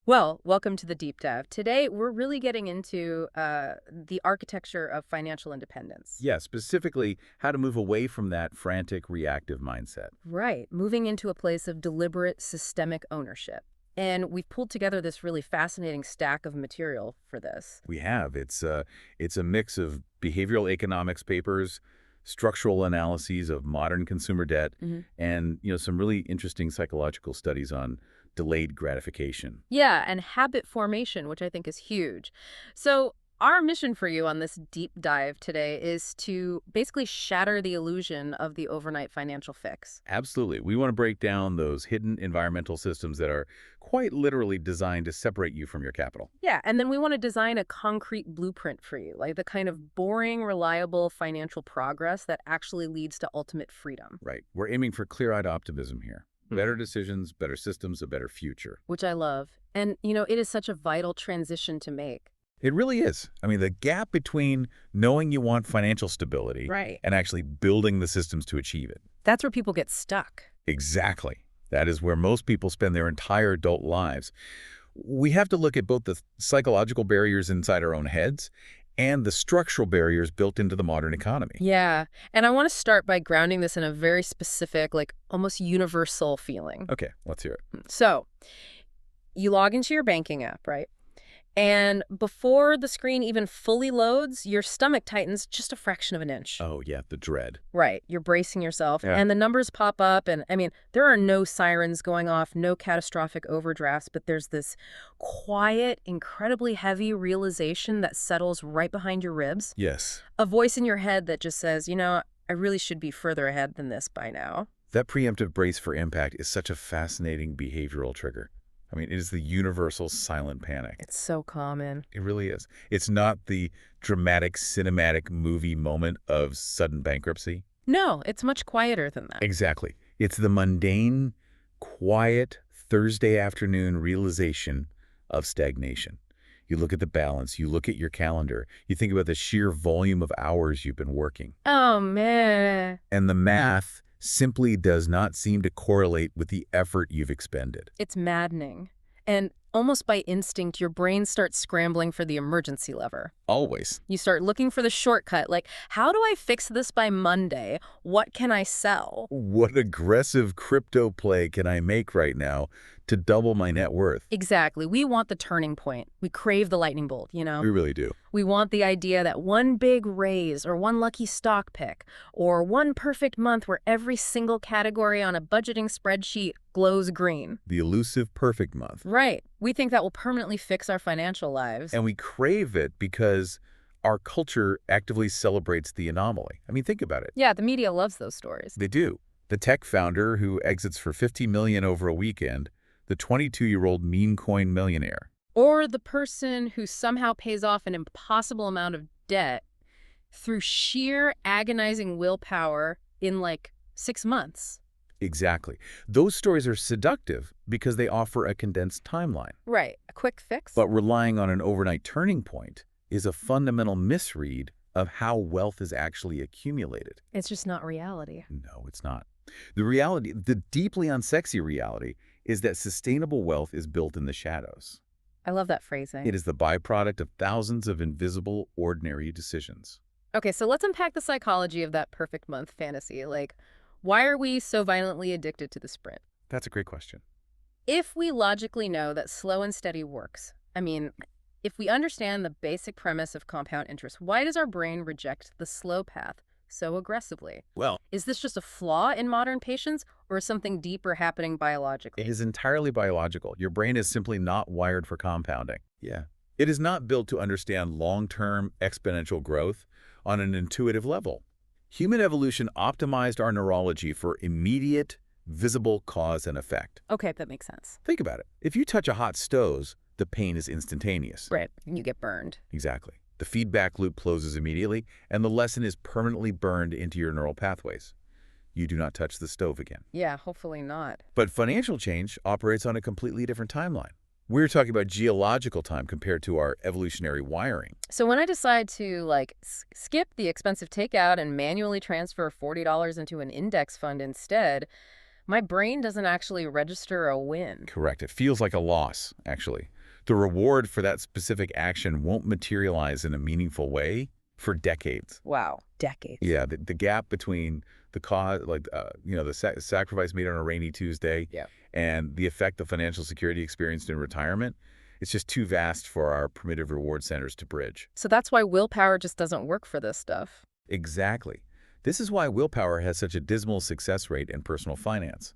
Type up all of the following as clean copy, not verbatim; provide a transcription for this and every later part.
Well, welcome to the deep dive. Today, we're really getting into the architecture of financial independence. Yeah, specifically how to move away from that frantic reactive mindset. Right, moving into a place of deliberate systemic ownership. And we've pulled together this really fascinating stack of material for this. We have it's a mix of behavioral economics papers, structural analyses of modern consumer debt, hmm and some really interesting psychological studies on delayed gratification. Yeah, and habit formation, which I think is huge. So, our mission for you on this deep dive today is to basically shatter the illusion of the overnight financial fix. Absolutely. We want to break down those hidden environmental systems that are quite literally designed to separate you from your capital. Yeah, and then we want to design a concrete blueprint for you, like the kind of boring, reliable financial progress that actually leads to ultimate freedom, Right. We're aiming for clear-eyed optimism here. Hmm. Better decisions, better systems, a better future. which I love. And, it is such a vital transition to make. It really is. I mean, the gap between knowing you want financial stability Right. and actually building the systems to achieve it. That's where people get stuck. Exactly. That is where most people spend their entire adult lives. We have to look at both the psychological barriers inside our own heads and the structural barriers built into the modern economy. Yeah. And I want to start by grounding this in a very specific, like almost universal feeling. Okay, let's hear it. So, you log into your banking app, right? And before the screen even fully loads, your stomach tightens just a fraction of an inch. Oh, yeah, the dread. Right. You're bracing yourself, Yeah. and the numbers pop up. And I mean, there are no sirens going off, no catastrophic overdrafts, but there's this quiet, incredibly heavy realization that settles right behind your ribs. Yes. A voice in your head that just says, I really should be further ahead than this by now. That preemptive brace for impact is such a fascinating behavioral trigger. I mean, it is the universal silent panic. It's so common. It really is. It's not the dramatic, cinematic movie moment of sudden bankruptcy. No, it's much quieter than that. Exactly. It's the mundane, quiet Thursday afternoon realization of stagnation. You look at the balance, you look at your calendar, you think about the sheer volume of hours you've been working. Oh, man. And the math simply does not seem to correlate with the effort you've expended. It's maddening. And almost by instinct, your brain starts scrambling for the emergency lever. Always. You start looking for the shortcut, like, how do I fix this by Monday? What can I sell? What aggressive crypto play can I make right now to double my net worth? Exactly. We want the turning point. We crave the lightning bolt, We really do. We want the idea that one big raise or one lucky stock pick or one perfect month where every single category on a budgeting spreadsheet glows green. The elusive perfect month. Right. We think that will permanently fix our financial lives. And we crave it because our culture actively celebrates the anomaly. I mean, think about it. Yeah, the media loves those stories. They do. The tech founder who exits for $50 million over a weekend, the 22-year-old meme coin millionaire. Or the person who somehow pays off an impossible amount of debt through sheer agonizing willpower in like 6 months. Exactly. Those stories are seductive because they offer a condensed timeline. Right. A quick fix? But relying on an overnight turning point is a fundamental misread of how wealth is actually accumulated. It's just not reality. No, it's not. The reality, the deeply unsexy reality, is that sustainable wealth is built in the shadows. I love that phrasing. It is the byproduct of thousands of invisible, ordinary decisions. Okay, so let's unpack the psychology of that perfect month fantasy. Like, why are we so violently addicted to the sprint? That's a great question. If we logically know that slow and steady works, I mean, if we understand the basic premise of compound interest, why does our brain reject the slow path so aggressively? Well, Is this just a flaw in modern patience, or is something deeper happening biologically? it is entirely biological. Your brain is simply not wired for compounding. Yeah. It is not built to understand long-term exponential growth on an intuitive level. Human evolution optimized our neurology for immediate, visible cause and effect. Okay, that makes sense. Think about it. If you touch a hot stove, the pain is instantaneous. Right, you get burned. Exactly. The feedback loop closes immediately, and the lesson is permanently burned into your neural pathways. You do not touch the stove again. Yeah, hopefully not. But financial change operates on a completely different timeline. We're talking about geological time compared to our evolutionary wiring. So when I decide to, like, skip the expensive takeout and manually transfer $40 into an index fund instead, my brain doesn't actually register a win. Correct. It feels like a loss, actually. The reward for that specific action won't materialize in a meaningful way for decades. Wow, decades. Yeah, the gap between the cause, the sacrifice made on a rainy Tuesday Yeah. and the effect of financial security experienced in retirement, it's just too vast for our primitive reward centers to bridge. So that's why willpower just doesn't work for this stuff. Exactly. This is why willpower has such a dismal success rate in personal finance.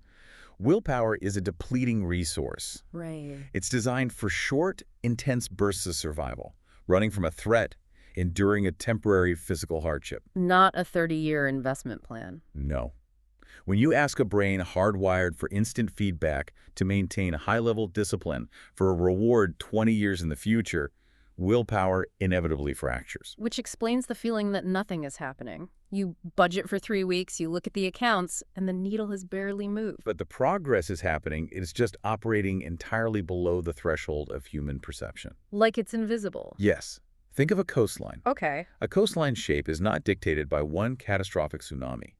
Willpower is a depleting resource. Right. It's designed for short, intense bursts of survival, running from a threat, enduring a temporary physical hardship. Not a 30-year investment plan. No. When you ask a brain hardwired for instant feedback to maintain high-level discipline for a reward 20 years in the future, willpower inevitably fractures. Which explains the feeling that nothing is happening. You budget for 3 weeks, you look at the accounts, and the needle has barely moved. But the progress is happening. It is just operating entirely below the threshold of human perception. Like it's invisible. Yes. Think of a coastline. Okay. A coastline shape is not dictated by one catastrophic tsunami.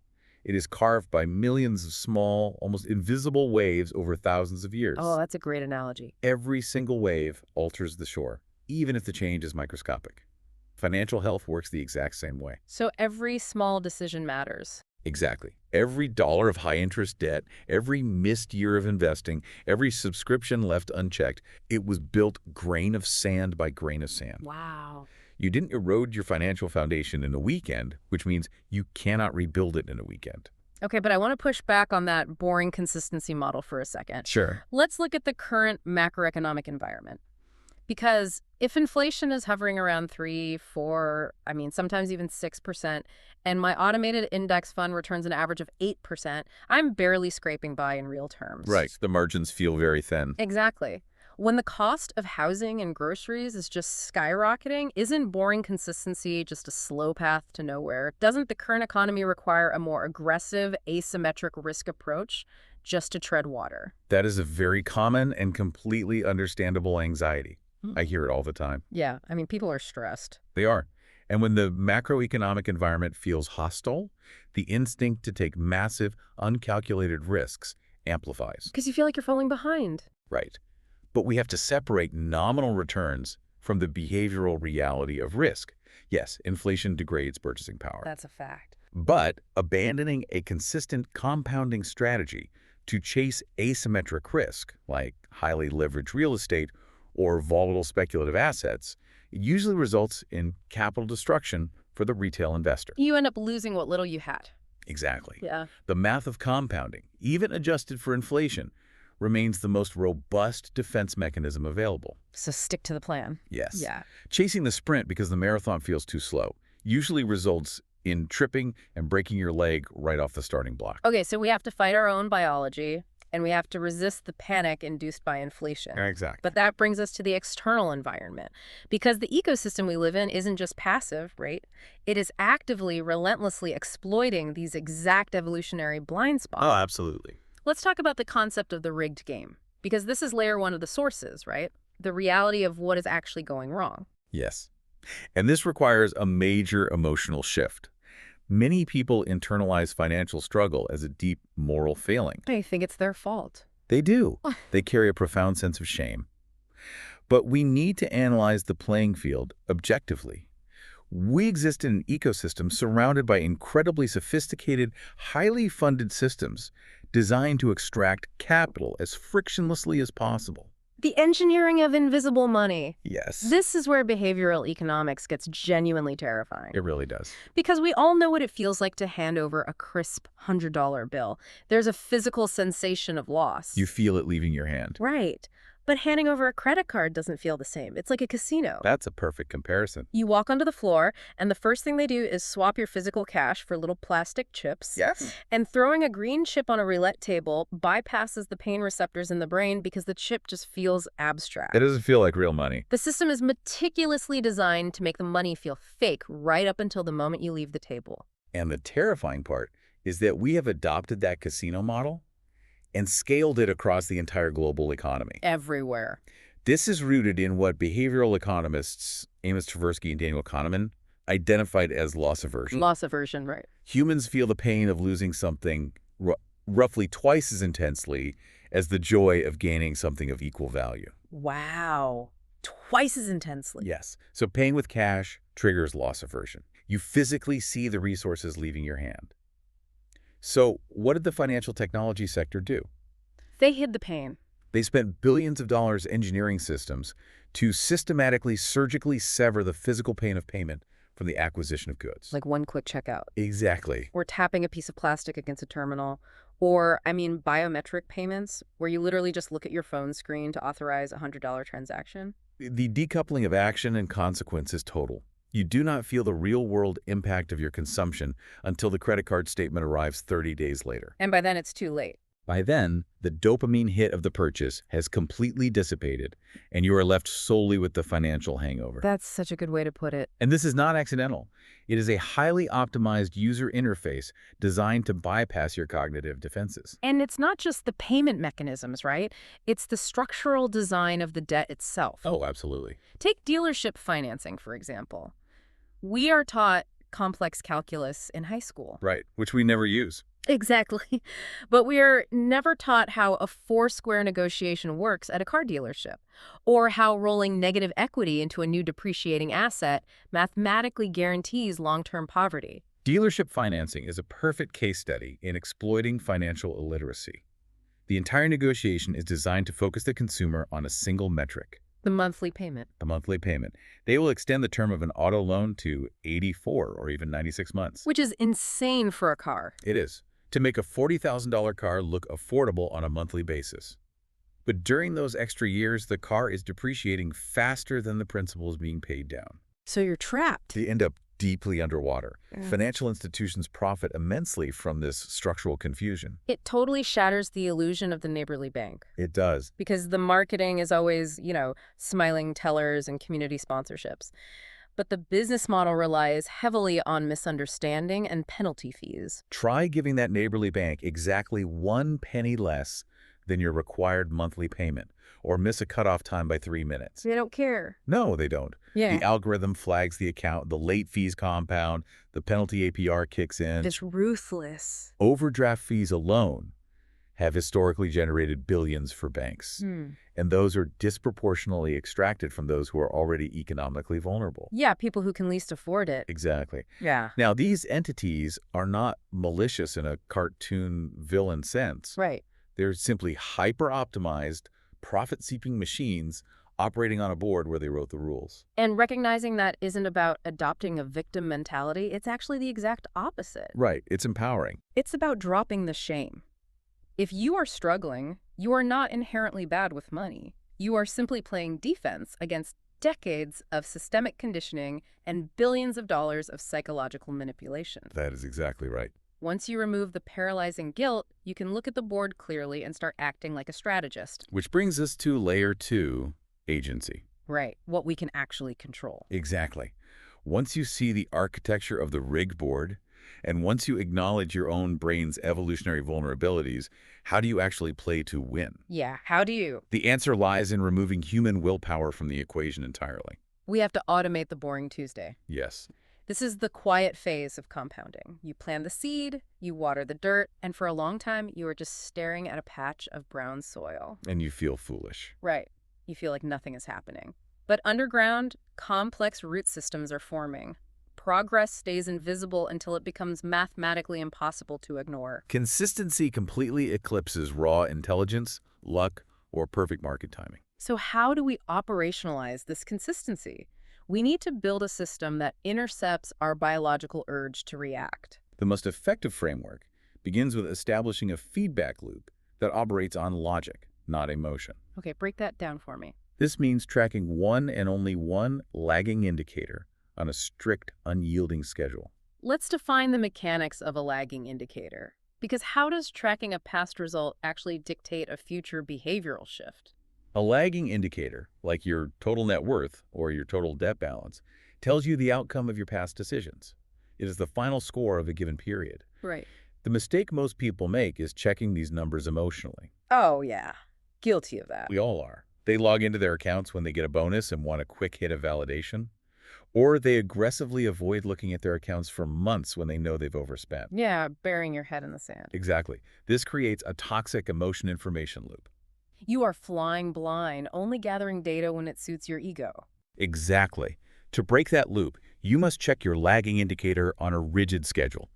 It is carved by millions of small, almost invisible waves over thousands of years. Oh, that's a great analogy. Every single wave alters the shore, even if the change is microscopic. Financial health works the exact same way. So every small decision matters. Exactly. Every dollar of high-interest debt, every missed year of investing, every subscription left unchecked, it was built grain of sand by grain of sand. Wow. You didn't erode your financial foundation in a weekend, which means you cannot rebuild it in a weekend. Okay, but I want to push back on that boring consistency model for a second. Sure. Let's look at the current macroeconomic environment. Because if inflation is hovering around 3, 4, sometimes even 6%, and my automated index fund returns an average of 8%, I'm barely scraping by in real terms. Right. The margins feel very thin. Exactly. When the cost of housing and groceries is just skyrocketing, isn't boring consistency just a slow path to nowhere? Doesn't the current economy require a more aggressive, asymmetric risk approach just to tread water? That is a very common and completely understandable anxiety. I hear it all the time. Yeah, people are stressed. They are. And when the macroeconomic environment feels hostile, the instinct to take massive, uncalculated risks amplifies. Because you feel like you're falling behind. Right. But we have to separate nominal returns from the behavioral reality of risk. Yes, inflation degrades purchasing power. That's a fact. But abandoning a consistent compounding strategy to chase asymmetric risk, like highly leveraged real estate or volatile speculative assets, it usually results in capital destruction for the retail investor. You end up losing what little you had. Exactly. Yeah. The math of compounding, even adjusted for inflation, remains the most robust defense mechanism available. So stick to the plan. Yes. Yeah. Chasing the sprint because the marathon feels too slow usually results in tripping and breaking your leg right off the starting block. Okay, so we have to fight our own biology, and we have to resist the panic induced by inflation. Exactly. But that brings us to the external environment, because the ecosystem we live in isn't just passive, right? It is actively, relentlessly exploiting these exact evolutionary blind spots. Oh, absolutely. Let's talk about the concept of the rigged game, because this is layer one of the sources, right? The reality of what is actually going wrong. Yes. And this requires a major emotional shift. Many people internalize financial struggle as a deep moral failing. I think it's their fault. They do. They carry a profound sense of shame. But we need to analyze the playing field objectively. We exist in an ecosystem surrounded by incredibly sophisticated, highly funded systems designed to extract capital as frictionlessly as possible. The engineering of invisible money. Yes. This is where behavioral economics gets genuinely terrifying. It really does. Because we all know what it feels like to hand over a crisp $100 bill. There's a physical sensation of loss. You feel it leaving your hand. Right. But handing over a credit card doesn't feel the same. It's like a casino. That's a perfect comparison. You walk onto the floor, and the first thing they do is swap your physical cash for little plastic chips. Yes. And throwing a green chip on a roulette table bypasses the pain receptors in the brain because the chip just feels abstract. It doesn't feel like real money. The system is meticulously designed to make the money feel fake right up until the moment you leave the table. And the terrifying part is that we have adopted that casino model and scaled it across the entire global economy. Everywhere. This is rooted in what behavioral economists Amos Tversky and Daniel Kahneman identified as loss aversion. Loss aversion, right. Humans feel the pain of losing something roughly twice as intensely as the joy of gaining something of equal value. Wow. twice as intensely. Yes. So paying with cash triggers loss aversion. You physically see the resources leaving your hand. So what did the financial technology sector do? They hid the pain. They spent billions of dollars engineering systems to systematically, surgically sever the physical pain of payment from the acquisition of goods. Like one quick checkout. Exactly. Or tapping a piece of plastic against a terminal. Or, biometric payments, where you literally just look at your phone screen to authorize a $100 transaction. The decoupling of action and consequence is total. You do not feel the real-world impact of your consumption until the credit card statement arrives 30 days later. And by then, it's too late. By then, the dopamine hit of the purchase has completely dissipated, and you are left solely with the financial hangover. That's such a good way to put it. And this is not accidental. It is a highly optimized user interface designed to bypass your cognitive defenses. And it's not just the payment mechanisms, right? It's the structural design of the debt itself. Oh, absolutely. Take dealership financing, for example. We are taught complex calculus in high school. Right, which we never use. Exactly. But we are never taught how a four-square negotiation works at a car dealership, or how rolling negative equity into a new depreciating asset mathematically guarantees long-term poverty. Dealership financing is a perfect case study in exploiting financial illiteracy. The entire negotiation is designed to focus the consumer on a single metric. The monthly payment. The monthly payment. They will extend the term of an auto loan to 84 or even 96 months. Which is insane for a car. It is, to make a $40,000 car look affordable on a monthly basis. But during those extra years, the car is depreciating faster than the principal is being paid down. So you're trapped. They end up deeply underwater. Financial institutions profit immensely from this structural confusion. It totally shatters the illusion of the neighborly bank. It does. Because the marketing is always, smiling tellers and community sponsorships. But the business model relies heavily on misunderstanding and penalty fees. Try giving that neighborly bank exactly 1 penny less than your required monthly payment, or miss a cutoff time by 3 minutes. They don't care. No, they don't. Yeah. The algorithm flags the account, the late fees compound, the penalty APR kicks in. It's ruthless. Overdraft fees alone have historically generated billions for banks. And those are disproportionately extracted from those who are already economically vulnerable. Yeah, people who can least afford it. Exactly. Yeah. Now, these entities are not malicious in a cartoon villain sense. Right. They're simply hyper-optimized, profit-seeking machines operating on a board where they wrote the rules. And recognizing that isn't about adopting a victim mentality, it's actually the exact opposite. Right. It's empowering. It's about dropping the shame. If you are struggling, you are not inherently bad with money. You are simply playing defense against decades of systemic conditioning and billions of dollars of psychological manipulation. That is exactly right. Once you remove the paralyzing guilt, you can look at the board clearly and start acting like a strategist. Which brings us to layer 2, agency. Right, what we can actually control. Exactly. Once you see the architecture of the rigged board, and once you acknowledge your own brain's evolutionary vulnerabilities, how do you actually play to win? Yeah, how do you? The answer lies in removing human willpower from the equation entirely. We have to automate the boring Tuesday. Yes. This is the quiet phase of compounding. You plant the seed, you water the dirt, and for a long time, you are just staring at a patch of brown soil. And you feel foolish. Right. You feel like nothing is happening. But underground, complex root systems are forming. Progress stays invisible until it becomes mathematically impossible to ignore. Consistency completely eclipses raw intelligence, luck, or perfect market timing. So how do we operationalize this consistency? We need to build a system that intercepts our biological urge to react. The most effective framework begins with establishing a feedback loop that operates on logic, not emotion. Okay, break that down for me. This means tracking one and only one lagging indicator on a strict, unyielding schedule. Let's define the mechanics of a lagging indicator. Because how does tracking a past result actually dictate a future behavioral shift? A lagging indicator, like your total net worth or your total debt balance, tells you the outcome of your past decisions. It is the final score of a given period. Right. The mistake most people make is checking these numbers emotionally. Oh, yeah. Guilty of that. We all are. They log into their accounts when they get a bonus and want a quick hit of validation. Or they aggressively avoid looking at their accounts for months when they know they've overspent. Yeah, burying your head in the sand. Exactly. This creates a toxic emotion information loop. You are flying blind, only gathering data when it suits your ego. Exactly. To break that loop, you must check your lagging indicator on a rigid schedule.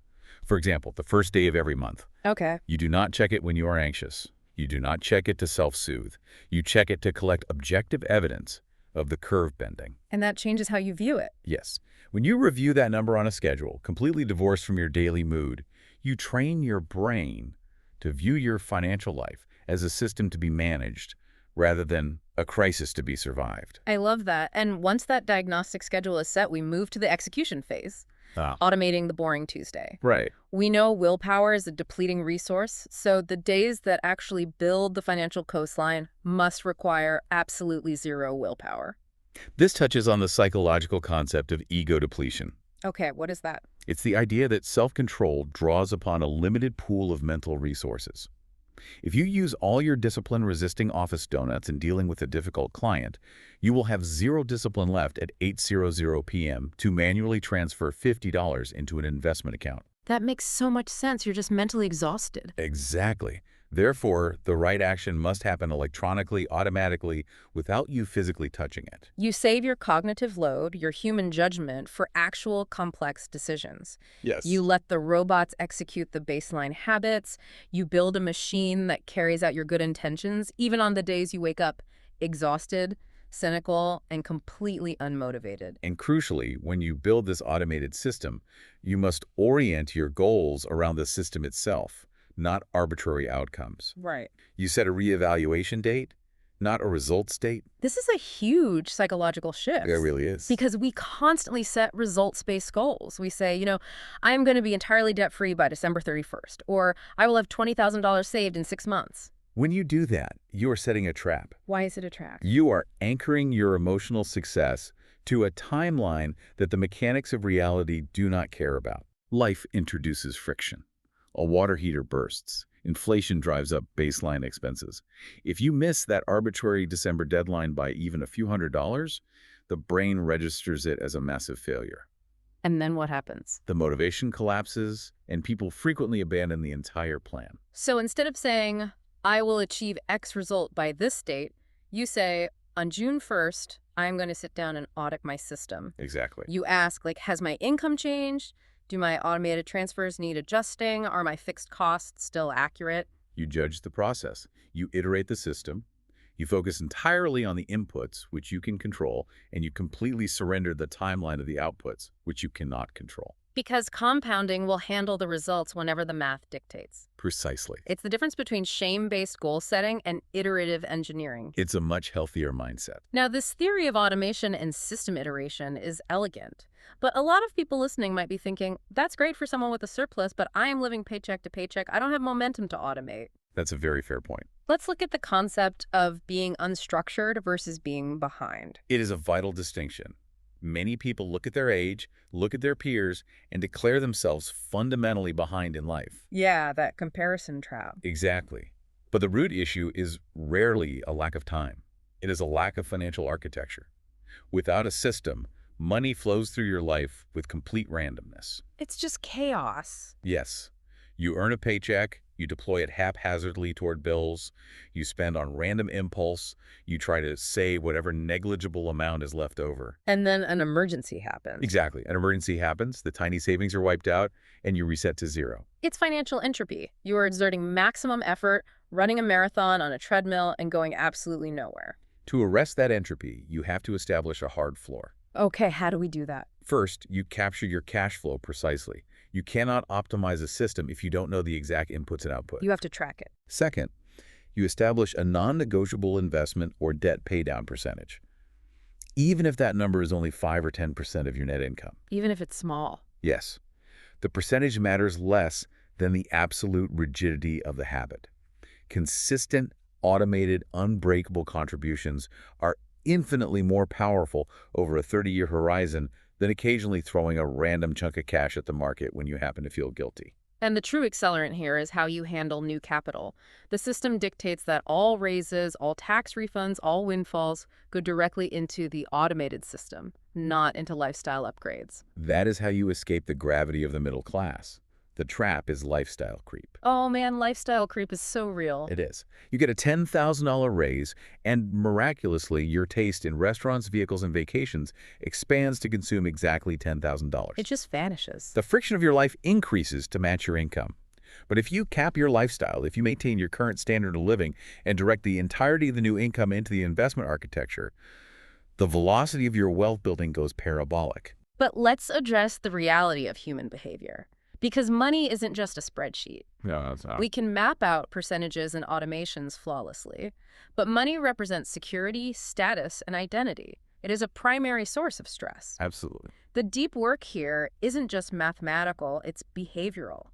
For example, the first day of every month. Okay. You do not check it when you are anxious. You do not check it to self-soothe. You check it to collect objective evidence of the curve bending. And that changes how you view it. Yes. When you review that number on a schedule, completely divorced from your daily mood, you train your brain to view your financial life as a system to be managed rather than a crisis to be survived. I love that. And once that diagnostic schedule is set, we move to the execution phase, Ah, automating the boring Tuesday. right. We know willpower is a depleting resource, so the days that actually build the financial coastline must require absolutely zero willpower. This touches on the psychological concept of ego depletion. Okay, what is that? It's the idea that self-control draws upon a limited pool of mental resources. If you use all your discipline resisting office donuts in dealing with a difficult client, you will have zero discipline left at 8:00 p.m. to manually transfer $50 into an investment account. That makes so much sense. You're just mentally exhausted. Exactly. Therefore, the right action must happen electronically, automatically, without you physically touching it. You save your cognitive load, your human judgment, for actual complex decisions. Yes. You let the robots execute the baseline habits. You build a machine that carries out your good intentions, even on the days you wake up exhausted, cynical, and completely unmotivated. And crucially, when you build this automated system, you must orient your goals around the system itself, not arbitrary outcomes. Right. You set a reevaluation date, not a results date. This is a huge psychological shift. It really is. Because we constantly set results-based goals. We say, I'm going to be entirely debt-free by December 31st, or I will have $20,000 saved in 6 months. When you do that, you are setting a trap. Why is it a trap? You are anchoring your emotional success to a timeline that the mechanics of reality do not care about. Life introduces friction. A water heater bursts. Inflation drives up baseline expenses. If you miss that arbitrary December deadline by even a few $100s, the brain registers it as a massive failure. And then what happens? The motivation collapses, and people frequently abandon the entire plan. So instead of saying, I will achieve X result by this date, you say, on June 1st, I'm going to sit down and audit my system. Exactly. You ask, has my income changed? Do my automated transfers need adjusting? Are my fixed costs still accurate? You judge the process. You iterate the system. You focus entirely on the inputs, which you can control, and you completely surrender the timeline of the outputs, which you cannot control. Because compounding will handle the results whenever the math dictates. Precisely. It's the difference between shame-based goal setting and iterative engineering. It's a much healthier mindset. Now, this theory of automation and system iteration is elegant, but a lot of people listening might be thinking, that's great for someone with a surplus, but I am living paycheck to paycheck. I don't have momentum to automate. That's a very fair point. Let's look at the concept of being unstructured versus being behind. It is a vital distinction. Many people look at their age, look at their peers, and declare themselves fundamentally behind in life. Yeah, that comparison trap. Exactly. But the root issue is rarely a lack of time. It is a lack of financial architecture. Without a system, money flows through your life with complete randomness. It's just chaos. Yes, you earn a paycheck, you deploy it haphazardly toward bills, you spend on random impulse, you try to save whatever negligible amount is left over. And then an emergency happens. Exactly. An emergency happens, the tiny savings are wiped out, and you reset to zero. It's financial entropy. You are exerting maximum effort, running a marathon on a treadmill, and going absolutely nowhere. To arrest that entropy, you have to establish a hard floor. Okay, how do we do that? First, you capture your cash flow precisely. You cannot optimize a system if you don't know the exact inputs and outputs. You have to track it. Second, you establish a non-negotiable investment or debt paydown percentage, even if that number is only 5 or 10% of your net income. Even if it's small. Yes, the percentage matters less than the absolute rigidity of the habit. Consistent, automated, unbreakable contributions are infinitely more powerful over a 30-year horizon than occasionally throwing a random chunk of cash at the market when you happen to feel guilty. And the true accelerant here is how you handle new capital. The system dictates that all raises, all tax refunds, all windfalls go directly into the automated system, not into lifestyle upgrades. That is how you escape the gravity of the middle class. The trap is lifestyle creep. Oh man, lifestyle creep is so real. It is. You get a $10,000 raise, and miraculously, your taste in restaurants, vehicles, and vacations expands to consume exactly It $10,000. just vanishes. The friction of your life increases to match your income. But if you cap your lifestyle, if you maintain your current standard of living and direct the entirety of the new income into the investment architecture, the velocity of your wealth building goes parabolic. But let's address the reality of human behavior. Because money isn't just a spreadsheet. Yeah, that's We can map out percentages and automations flawlessly, but money represents security, status, and identity. It is a primary source of stress. absolutely. The deep work here isn't just mathematical, it's behavioral.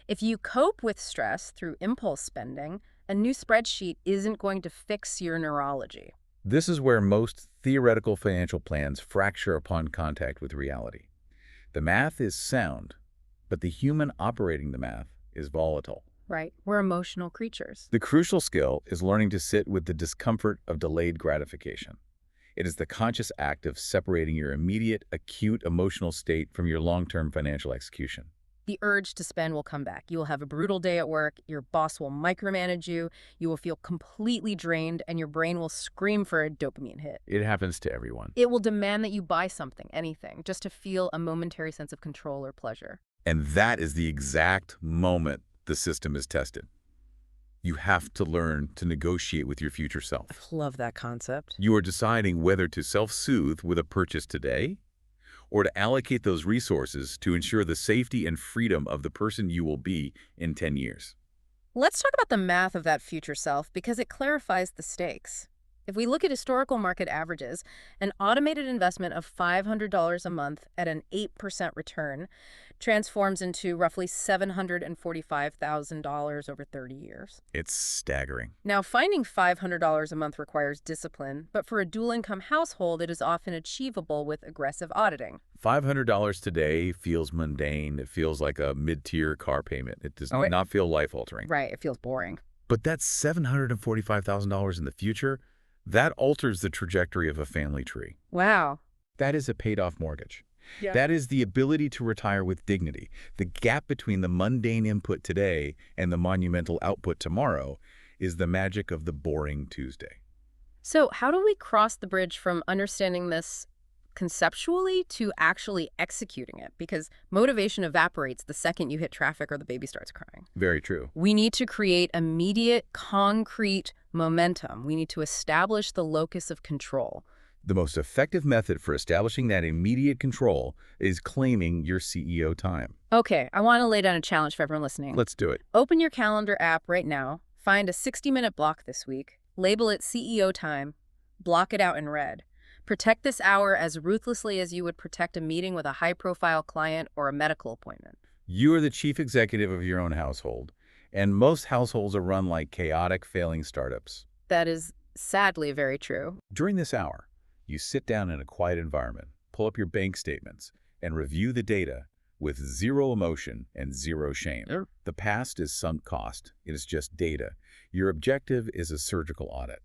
If you cope with stress through impulse spending, a new spreadsheet isn't going to fix your neurology. This is where most theoretical financial plans fracture upon contact with reality. The math is sound, but the human operating the math is volatile. Right. We're emotional creatures. The crucial skill is learning to sit with the discomfort of delayed gratification. It is the conscious act of separating your immediate, acute emotional state from your long-term financial execution. The urge to spend will come back. You will have a brutal day at work, your boss will micromanage you, you will feel completely drained, and your brain will scream for a dopamine hit. It happens to everyone. It will demand that you buy something, anything, just to feel a momentary sense of control or pleasure. And that is the exact moment the system is tested. You have to learn to negotiate with your future self. Love that concept. You are deciding whether to self-soothe with a purchase today or to allocate those resources to ensure the safety and freedom of the person you will be in 10 years. Let's talk about the math of that future self because it clarifies the stakes. If we look at historical market averages, an automated investment of $500 a month at an 8% return transforms into roughly $745,000 over 30 years. It's staggering. Now, finding $500 a month requires discipline, but for a dual-income household, it is often achievable with aggressive auditing. $500 today feels mundane. It feels like a mid-tier car payment. It does not feel life-altering. Right, it feels boring. But that's $745,000 in the future. That alters the trajectory of a family tree. Wow. That is a paid-off mortgage. Yeah. That is the ability to retire with dignity. The gap between the mundane input today and the monumental output tomorrow is the magic of the boring Tuesday. So how do we cross the bridge from understanding this conceptually to actually executing it? Because motivation evaporates the second you hit traffic or the baby starts crying. Very true. We need to create immediate, concrete momentum. We need to establish the locus of control. The most effective method for establishing that immediate control is claiming your CEO time. Okay, I want to lay down a challenge for everyone listening. Let's do it. Open your calendar app right now, find a 60-minute block this week, label it CEO time, block it out in red. Protect this hour as ruthlessly as you would protect a meeting with a high-profile client or a medical appointment. You are the chief executive of your own household, and most households are run like chaotic, failing startups. That is sadly very true. During this hour, you sit down in a quiet environment, pull up your bank statements, and review the data with zero emotion and zero shame. Sure. The past is sunk cost. It is just data. Your objective is a surgical audit.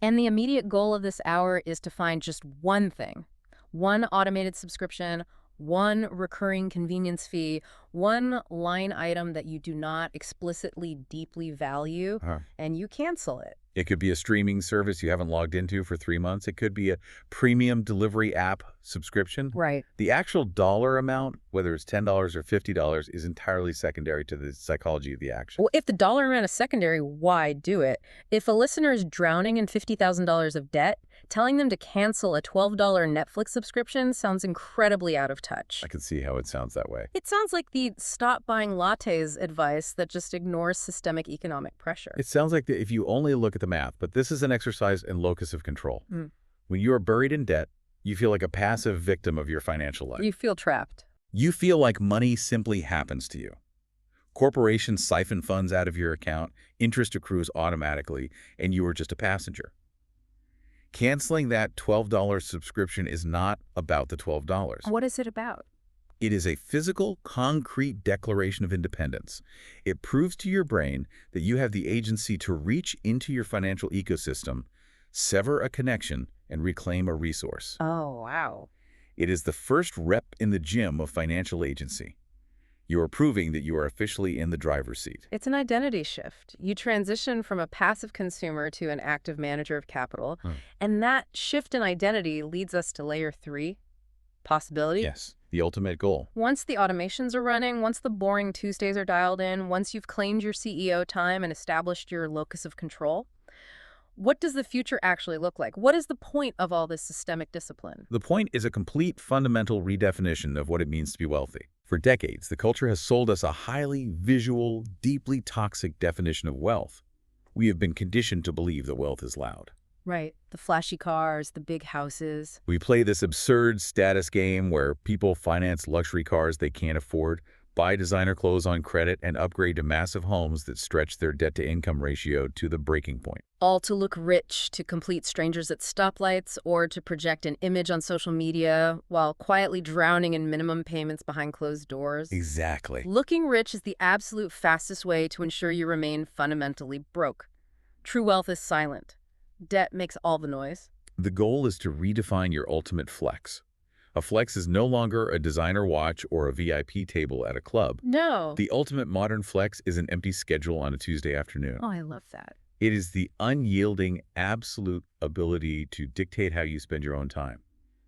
And the immediate goal of this hour is to find just one thing, one automated subscription, one recurring convenience fee, one line item that you do not explicitly deeply value, and you cancel it. It could be a streaming service you haven't logged into for 3 months. It could be a premium delivery app subscription. Right. The actual dollar amount, whether it's $10 or $50, is entirely secondary to the psychology of the action. Well, if the dollar amount is secondary, why do it? If a listener is drowning in $50,000 of debt, telling them to cancel a $12 Netflix subscription sounds incredibly out of touch. I can see how it sounds that way. It sounds like the stop buying lattes advice that just ignores systemic economic pressure. It sounds like if you only look at the math, but this is an exercise in locus of control. When you are buried in debt, you feel like a passive victim of your financial life. You feel trapped. You feel like money simply happens to you. Corporations siphon funds out of your account, interest accrues automatically, and you are just a passenger. Canceling that $12 subscription is not about the $12. What is it about? It is a physical, concrete declaration of independence. It proves to your brain that you have the agency to reach into your financial ecosystem, sever a connection, and reclaim a resource. Oh, wow. It is the first rep in the gym of financial agency. You are proving that you are officially in the driver's seat. It's an identity shift. You transition from a passive consumer to an active manager of capital, and that shift in identity leads us to layer 3, possibility. Yes, the ultimate goal. Once the automations are running, once the boring Tuesdays are dialed in, once you've claimed your CEO time and established your locus of control, what does the future actually look like? What is the point of all this systemic discipline? The point is a complete fundamental redefinition of what it means to be wealthy. For decades, the culture has sold us a highly visual, deeply toxic definition of wealth. We have been conditioned to believe that wealth is loud. Right. The flashy cars, the big houses. We play this absurd status game where people finance luxury cars they can't afford, buy designer clothes on credit, and upgrade to massive homes that stretch their debt-to-income ratio to the breaking point. All to look rich, to complete strangers at stoplights, or to project an image on social media while quietly drowning in minimum payments behind closed doors. Exactly. Looking rich is the absolute fastest way to ensure you remain fundamentally broke. True wealth is silent. Debt makes all the noise. The goal is to redefine your ultimate flex. A flex is no longer a designer watch or a VIP table at a club. No. The ultimate modern flex is an empty schedule on a Tuesday afternoon. Oh, I love that. It is the unyielding, absolute ability to dictate how you spend your own time.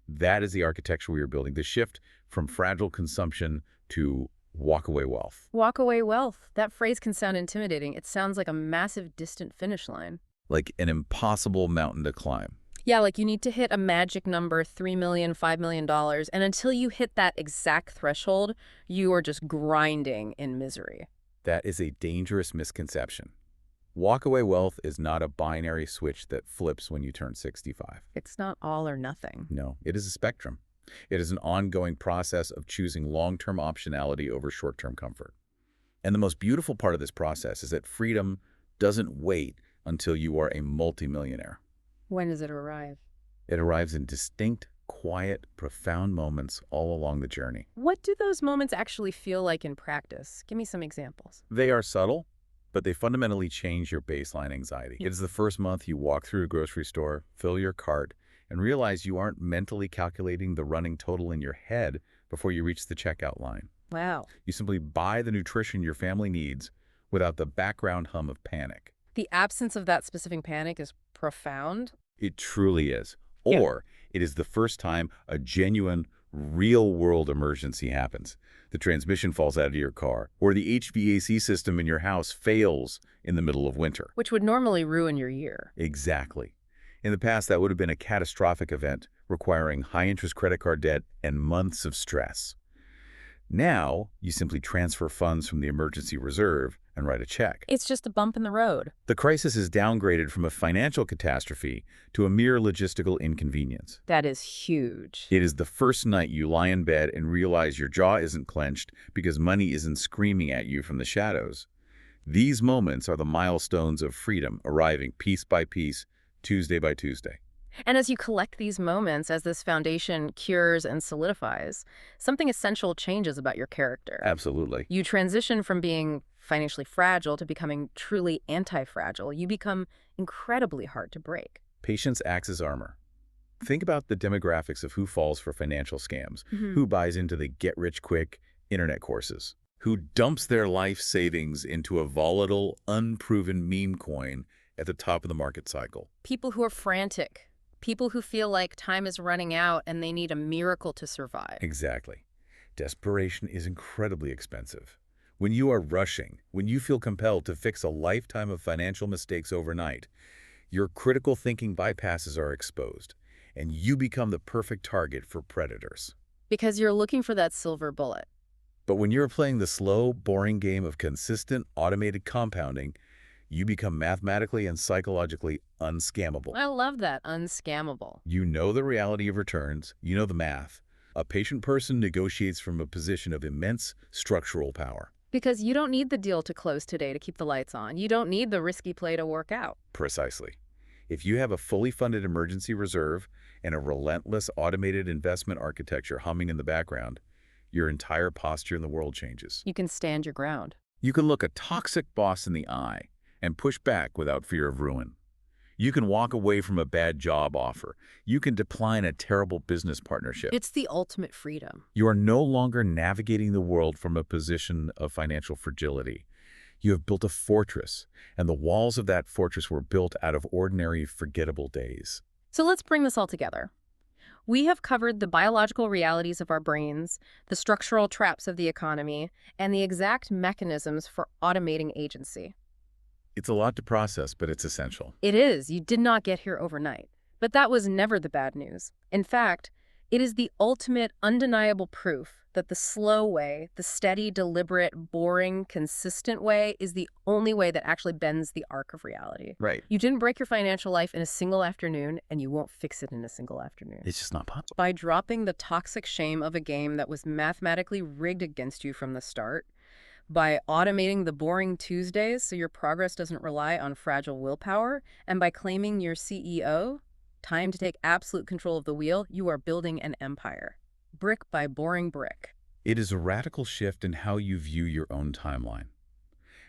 That is the architecture we are building, the shift from fragile consumption to walkaway wealth. Walkaway wealth. That phrase can sound intimidating. It sounds like a massive, distant finish line. Like an impossible mountain to climb. Yeah, like you need to hit a magic number, $3 million, $5 million, and until you hit that exact threshold, you are just grinding in misery. That is a dangerous misconception. Walkaway wealth is not a binary switch that flips when you turn 65. It's not all or nothing. No, it is a spectrum. It is an ongoing process of choosing long-term optionality over short-term comfort. And the most beautiful part of this process is that freedom doesn't wait until you are a multimillionaire. When does it arrive? It arrives in distinct, quiet, profound moments all along the journey. What do those moments actually feel like in practice? Give me some examples. They are subtle, but they fundamentally change your baseline anxiety. It is the first month you walk through a grocery store, fill your cart, and realize you aren't mentally calculating the running total in your head before you reach the checkout line. Wow. You simply buy the nutrition your family needs without the background hum of panic. The absence of that specific panic is profound. It truly is. Yeah. Or it is the first time a genuine, real-world emergency happens. The transmission falls out of your car, or the HVAC system in your house fails in the middle of winter. Which would normally ruin your year. Exactly. In the past, that would have been a catastrophic event requiring high-interest credit card debt and months of stress. Now, you simply transfer funds from the emergency reserve and write a check. It's just a bump in the road. The crisis is downgraded from a financial catastrophe to a mere logistical inconvenience. That is huge. It is the first night you lie in bed and realize your jaw isn't clenched because money isn't screaming at you from the shadows. These moments are the milestones of freedom arriving piece by piece, Tuesday by Tuesday. And as you collect these moments, as this foundation cures and solidifies, something essential changes about your character. Absolutely. You transition from being financially fragile to becoming truly anti-fragile. You become incredibly hard to break. Patience acts as armor. Think about the demographics of who falls for financial scams, who buys into the get-rich-quick internet courses, who dumps their life savings into a volatile, unproven meme coin at the top of the market cycle. People who are frantic. People who feel like time is running out and they need a miracle to survive. Exactly. Desperation is incredibly expensive. When you are rushing, when you feel compelled to fix a lifetime of financial mistakes overnight, your critical thinking bypasses are exposed, and you become the perfect target for predators. Because you're looking for that silver bullet. But when you're playing the slow, boring game of consistent, automated compounding, you become mathematically and psychologically unscammable. I love that, unscammable. You know the reality of returns, you know the math. A patient person negotiates from a position of immense structural power. Because you don't need the deal to close today to keep the lights on. You don't need the risky play to work out. Precisely. If you have a fully funded emergency reserve and a relentless automated investment architecture humming in the background, your entire posture in the world changes. You can stand your ground. You can look a toxic boss in the eye and push back without fear of ruin. You can walk away from a bad job offer. You can decline a terrible business partnership. It's the ultimate freedom. You are no longer navigating the world from a position of financial fragility. You have built a fortress, and the walls of that fortress were built out of ordinary, forgettable days. So let's bring this all together. We have covered the biological realities of our brains, the structural traps of the economy, and the exact mechanisms for automating agency. It's a lot to process, but it's essential. It is. You did not get here overnight. But that was never the bad news. In fact, it is the ultimate, undeniable proof that the slow way, the steady, deliberate, boring, consistent way is the only way that actually bends the arc of reality. Right. You didn't break your financial life in a single afternoon, and you won't fix it in a single afternoon. It's just not possible. By dropping the toxic shame of a game that was mathematically rigged against you from the start, by automating the boring Tuesdays so your progress doesn't rely on fragile willpower, and by claiming your CEO, time to take absolute control of the wheel, you are building an empire. Brick by boring brick. It is a radical shift in how you view your own timeline.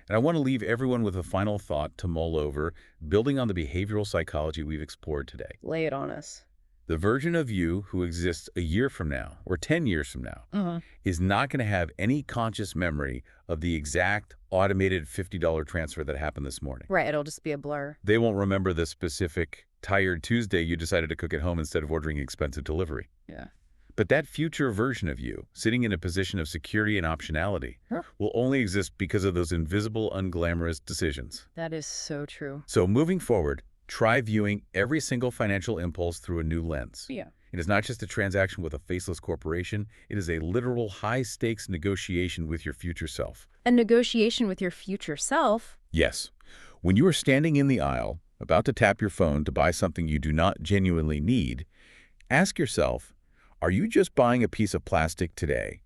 And I want to leave everyone with a final thought to mull over, building on the behavioral psychology we've explored today. Lay it on us. The version of you who exists a year from now or 10 years from now is not going to have any conscious memory of the exact automated $50 transfer that happened this morning. Right, it'll just be a blur. They won't remember the specific tired Tuesday you decided to cook at home instead of ordering expensive delivery. Yeah. But that future version of you, sitting in a position of security and optionality, will only exist because of those invisible, unglamorous decisions. That is so true. So moving forward, try viewing every single financial impulse through a new lens. Yeah. It is not just a transaction with a faceless corporation. It is a literal high-stakes negotiation with your future self. A negotiation with your future self? Yes. When you are standing in the aisle, about to tap your phone to buy something you do not genuinely need, ask yourself, are you just buying a piece of plastic today?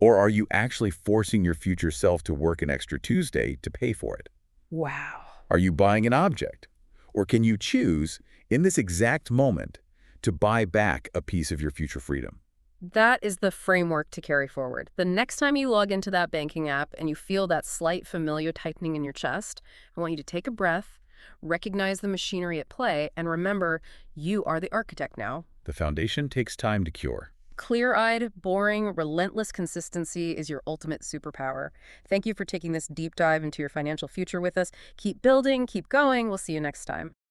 Or are you actually forcing your future self to work an extra Tuesday to pay for it? Wow. Are you buying an object? Or can you choose, in this exact moment, to buy back a piece of your future freedom? That is the framework to carry forward. The next time you log into that banking app and you feel that slight familiar tightening in your chest, I want you to take a breath, recognize the machinery at play, and remember, you are the architect now. The foundation takes time to cure. Clear-eyed, boring, relentless consistency is your ultimate superpower. Thank you for taking this deep dive into your financial future with us. Keep building, keep going. We'll see you next time.